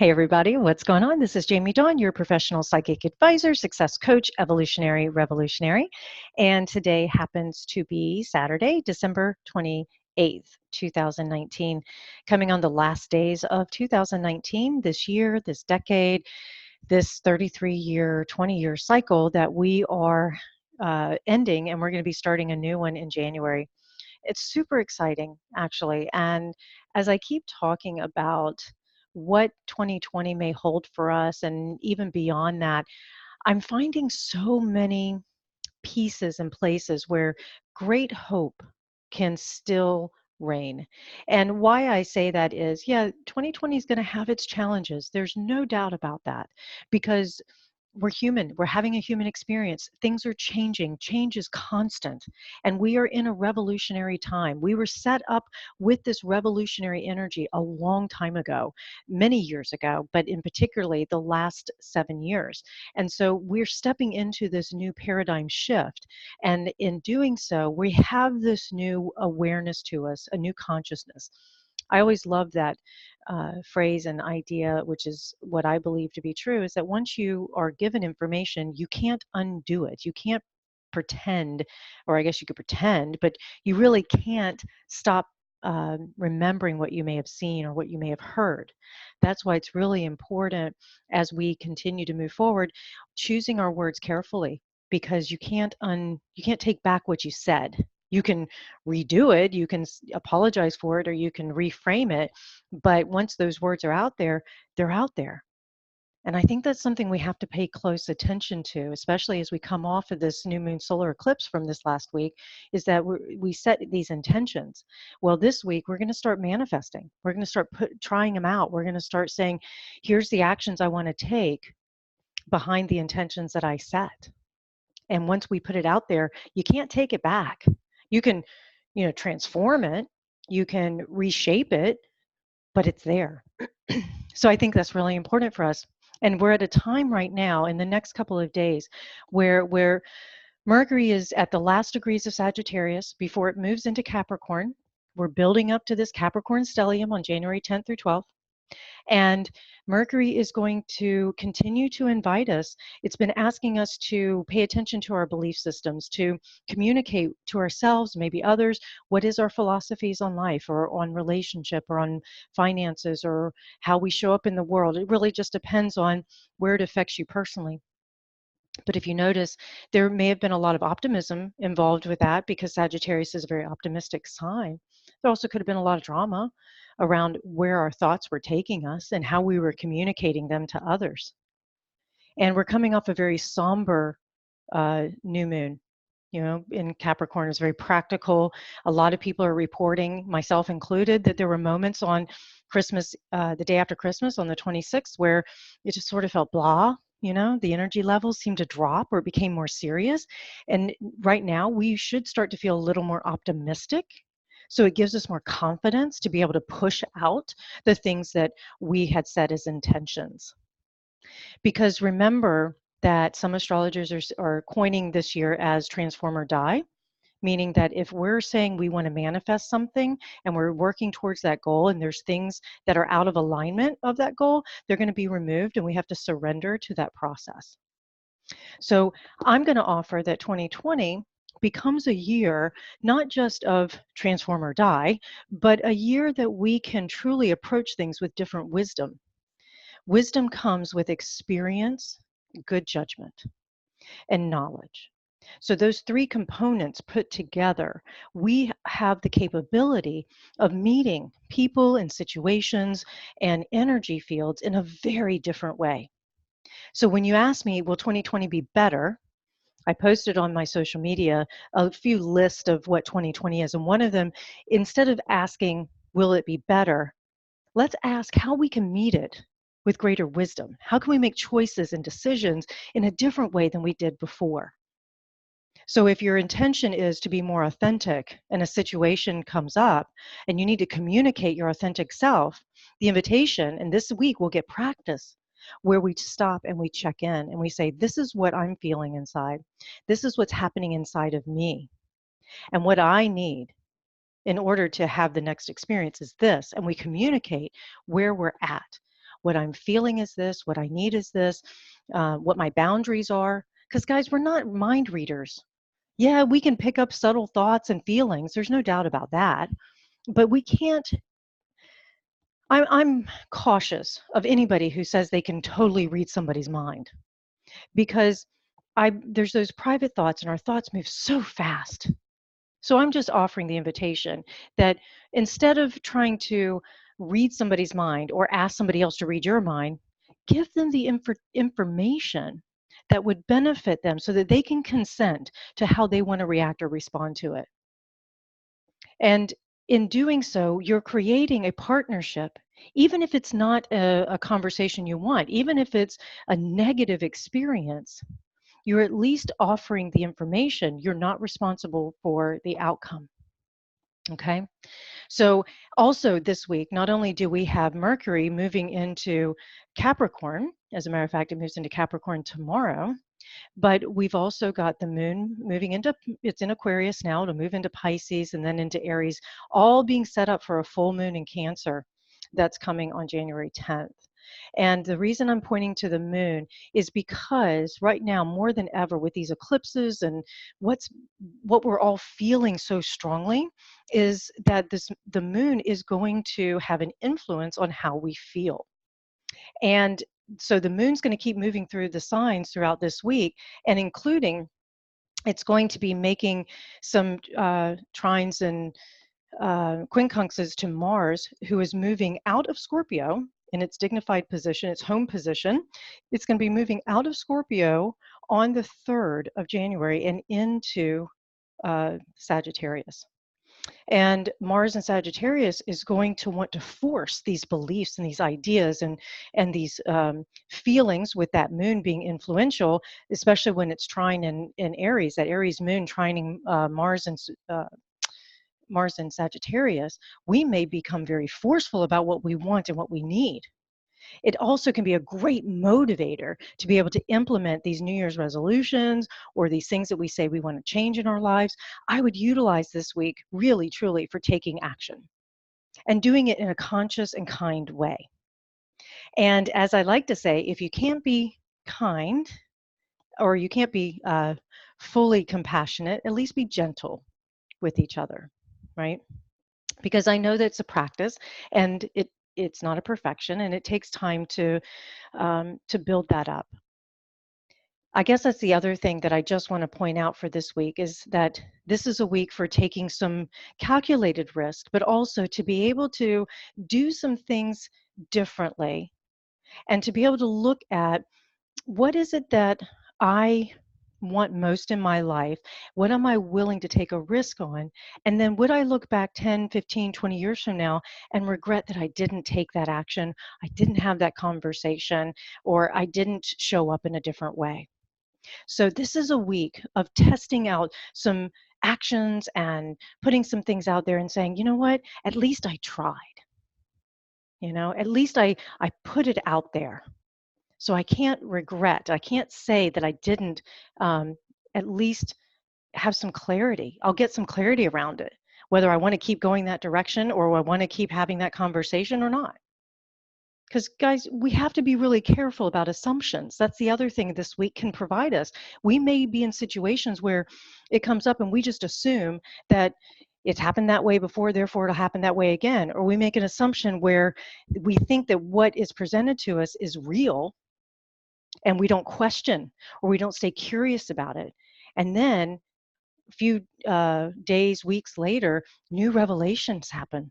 Hey, everybody, what's going on? This is Jamie Dawn, your professional psychic advisor, success coach, evolutionary revolutionary. And today happens to be Saturday, December 28th, 2019, coming on the last days of 2019, this year, this decade, this 33-year, 20-year cycle that we are ending, and we're going to be starting a new one in January. It's super exciting, actually. And as I keep talking about what 2020 may hold for us and even beyond that, I'm finding so many pieces and places where great hope can still reign. And why I say that is, yeah, 2020 is going to have its challenges. There's no doubt about that because we're human. We're having a human experience. Things are changing. Change is constant. And we are in a revolutionary time. We were set up with this revolutionary energy a long time ago, many years ago, but in particularly the last 7 years. And so we're stepping into this new paradigm shift. And in doing so, we have this new awareness to us, a new consciousness. I always love that phrase and idea, which is what I believe to be true, is that once you are given information, you can't undo it. You can't pretend, or I guess you could pretend, but you really can't stop remembering what you may have seen or what you may have heard. That's why it's really important as we continue to move forward, choosing our words carefully, because you can't take back what you said. You can redo it, you can apologize for it, or you can reframe it. But once those words are out there, they're out there. And I think that's something we have to pay close attention to, especially as we come off of this new moon solar eclipse from this last week, is that we set these intentions. Well, this week we're going to start manifesting. We're going to start trying them out. We're going to start saying, here's the actions I want to take behind the intentions that I set. And once we put it out there, you can't take it back. You can, transform it, you can reshape it, but it's there. So I think that's really important for us. And we're at a time right now in the next couple of days where Mercury is at the last degrees of Sagittarius before it moves into Capricorn. We're building up to this Capricorn stellium on January 10th through 12th. And Mercury is going to continue to invite us. It's been asking us to pay attention to our belief systems, to communicate to ourselves, maybe others, what is our philosophies on life or on relationship or on finances or how we show up in the world. It really just depends on where it affects you personally. But if you notice, there may have been a lot of optimism involved with that because Sagittarius is a very optimistic sign. There also could have been a lot of drama around where our thoughts were taking us and how we were communicating them to others. And we're coming off a very somber new moon. In Capricorn is very practical. A lot of people are reporting, myself included, that there were moments on Christmas, the day after Christmas on the 26th, where it just sort of felt blah. The energy levels seemed to drop or it became more serious. And right now, we should start to feel a little more optimistic. So it gives us more confidence to be able to push out the things that we had set as intentions. Because remember that some astrologers are coining this year as transform or die, meaning that if we're saying we want to manifest something and we're working towards that goal and there's things that are out of alignment of that goal, they're going to be removed and we have to surrender to that process. So I'm going to offer that 2020 becomes a year not just of transform or die, but a year that we can truly approach things with different wisdom. Wisdom comes with experience, good judgment, and knowledge. So those three components put together, we have the capability of meeting people and situations and energy fields in a very different way. So when you ask me, will 2020 be better? I posted on my social media a few lists of what 2020 is. And one of them, instead of asking, will it be better? Let's ask how we can meet it with greater wisdom. How can we make choices and decisions in a different way than we did before? So if your intention is to be more authentic and a situation comes up and you need to communicate your authentic self, the invitation, and this week we'll get practice where we stop and we check in and we say, this is what I'm feeling inside. This is what's happening inside of me. And what I need in order to have the next experience is this. And we communicate where we're at. what I'm feeling is this, what I need is this, what my boundaries are. Because, guys, we're not mind readers. Yeah, we can pick up subtle thoughts and feelings. There's no doubt about that. But we can't. I'm cautious of anybody who says they can totally read somebody's mind because there's those private thoughts and our thoughts move so fast. So I'm just offering the invitation that instead of trying to read somebody's mind or ask somebody else to read your mind, give them the information that would benefit them so that they can consent to how they want to react or respond to it. And in doing so, you're creating a partnership, even if it's not a conversation you want, even if it's a negative experience, you're at least offering the information. You're not responsible for the outcome. Okay. So, also this week, not only do we have Mercury moving into Capricorn, as a matter of fact, it moves into Capricorn tomorrow, but we've also got the moon moving into, it's in Aquarius now, to move into Pisces and then into Aries, all being set up for a full moon in Cancer that's coming on January 10th. And the reason I'm pointing to the moon is because right now, more than ever, with these eclipses and what we're all feeling so strongly is that the moon is going to have an influence on how we feel. And so the moon's going to keep moving through the signs throughout this week, and including it's going to be making some trines and quincunxes to Mars, who is moving out of Scorpio in its dignified position, its home position. It's going to be moving out of Scorpio on the 3rd of January and into Sagittarius. And Mars in Sagittarius is going to want to force these beliefs and these ideas and these feelings, with that moon being influential, especially when it's trine in Aries, that Aries moon trining Mars in Sagittarius. We may become very forceful about what we want and what we need. It also can be a great motivator to be able to implement these New Year's resolutions or these things that we say we want to change in our lives. I would utilize this week really, truly for taking action and doing it in a conscious and kind way. And as I like to say, if you can't be kind or you can't be fully compassionate, at least be gentle with each other, right? Because I know that it's a practice and it's not a perfection, and it takes time to build that up. I guess that's the other thing that I just want to point out for this week is that this is a week for taking some calculated risk, but also to be able to do some things differently and to be able to look at what is it that I want most in my life? What am I willing to take a risk on? And then would I look back 10, 15, 20 years from now and regret that I didn't take that action, I didn't have that conversation, or I didn't show up in a different way? So this is a week of testing out some actions and putting some things out there and saying, you know what, at least I tried. At least I put it out there. So I can't regret. I can't say that I didn't at least have some clarity. I'll get some clarity around it, whether I want to keep going that direction or I want to keep having that conversation or not. Because, guys, we have to be really careful about assumptions. That's the other thing this week can provide us. We may be in situations where it comes up and we just assume that it's happened that way before, therefore it'll happen that way again. Or we make an assumption where we think that what is presented to us is real and we don't question or we don't stay curious about it. And then a few days, weeks later, new revelations happen.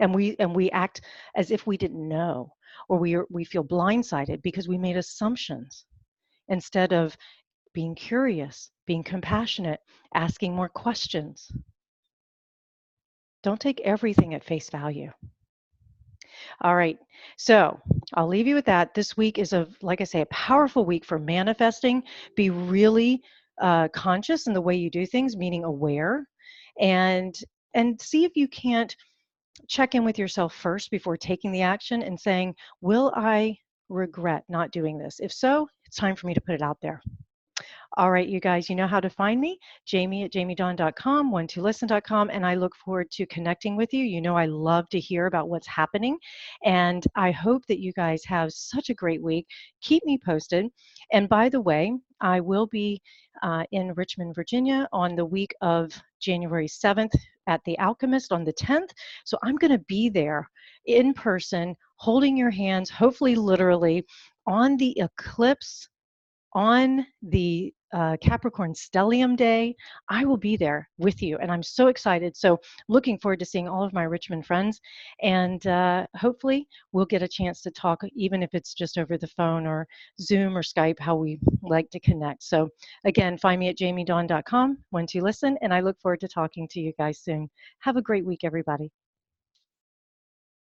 And we act as if we didn't know, or we feel blindsided because we made assumptions instead of being curious, being compassionate, asking more questions. Don't take everything at face value. All right, so I'll leave you with that. This week is like I say, a powerful week for manifesting. Be really conscious in the way you do things, meaning aware, and see if you can't check in with yourself first before taking the action and saying, will I regret not doing this? If so, it's time for me to put it out there. All right, you guys, you know how to find me. Jamie at jamiedawn.com, one2listen.com, and I look forward to connecting with you. You know I love to hear about what's happening, and I hope that you guys have such a great week. Keep me posted. And by the way, I will be in Richmond, Virginia on the week of January 7th at the Alchemist on the 10th. So I'm going to be there in person, holding your hands, hopefully literally, on the eclipse on the Capricorn Stellium Day. I will be there with you, and I'm so excited. So looking forward to seeing all of my Richmond friends, and hopefully we'll get a chance to talk, even if it's just over the phone or Zoom or Skype, how we like to connect. So again, find me at jamiedawn.com, one2listen, and I look forward to talking to you guys soon. Have a great week, everybody.